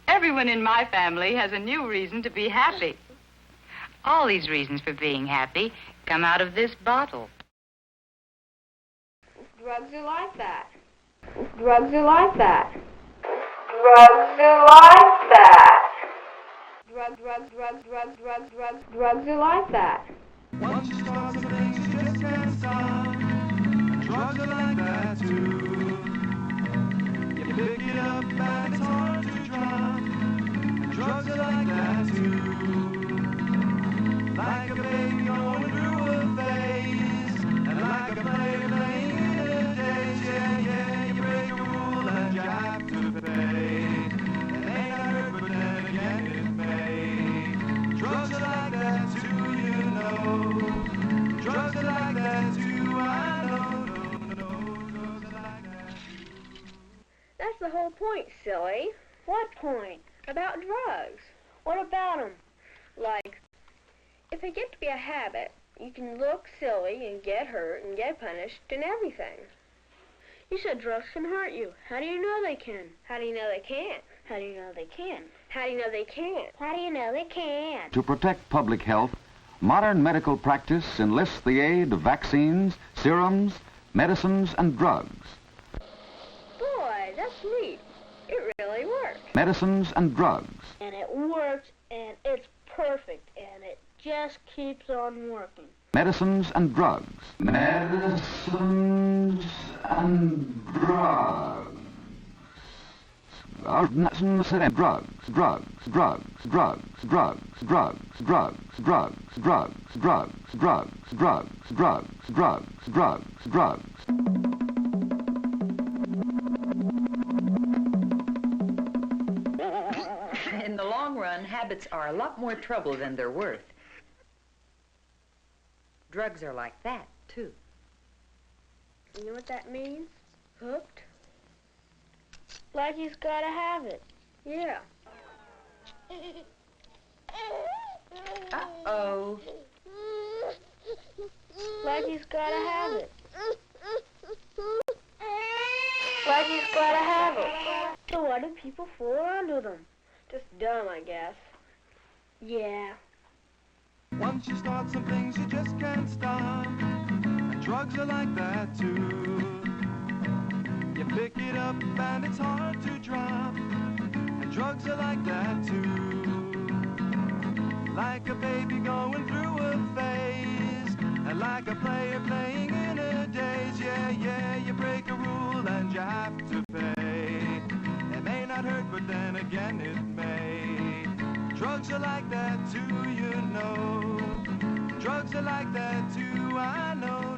Everyone in my family has a new reason to be happy. All these reasons for being happy come out of this bottle. Drugs are like that. Drugs are like that. Drugs are like that. Drugs are like that. Once you start some things you just can't stop. And drugs are like that too. You pick it up and it's hard to drop. And drugs are like that too. Like a baby going through a phase. And like a player playing in a daze. Yeah, yeah, you break a rule and you have to pay. It ain't hurt, but then again it may. Drugs are like that too, you know. Drugs are like that too, I know. Drugs are like that too. That's the whole point, silly. What point? About drugs. What about them? Like, if it gets to be a habit, you can look silly and get hurt and get punished and everything. You said drugs can hurt you. How do you know they can? How do you know they can't? How do you know they can? How do you know they can't? How do you know they can't? To protect public health, modern medical practice enlists the aid of vaccines, serums, medicines, and drugs. Boy, that's neat. It really works. Medicines and drugs. And it works, and it's perfect, and it just keeps on working. Medicines and drugs. Medicines and drugs. Drugs, drugs, drugs, drugs, drugs, drugs, drugs, drugs, drugs, drugs, drugs, drugs, drugs, drugs, drugs, drugs, drugs. In the long run, habits are a lot more trouble than they're worth. Drugs are like that, too. You know what that means? Hooked? Like he's gotta have it. Yeah. Uh-oh. Like he's gotta have it. Like he's gotta have it. So why do people fool around with them? Just dumb, I guess. Yeah. Once you start some things you just can't stop. And drugs are like that too. You pick it up and it's hard to drop. And drugs are like that too. Like a baby going through a phase. And like a player playing in a daze. Yeah, yeah, you break a rule and you have to pay. It may not hurt, but then again it may. Drugs are like that too, you know. Drugs are like that too, I know.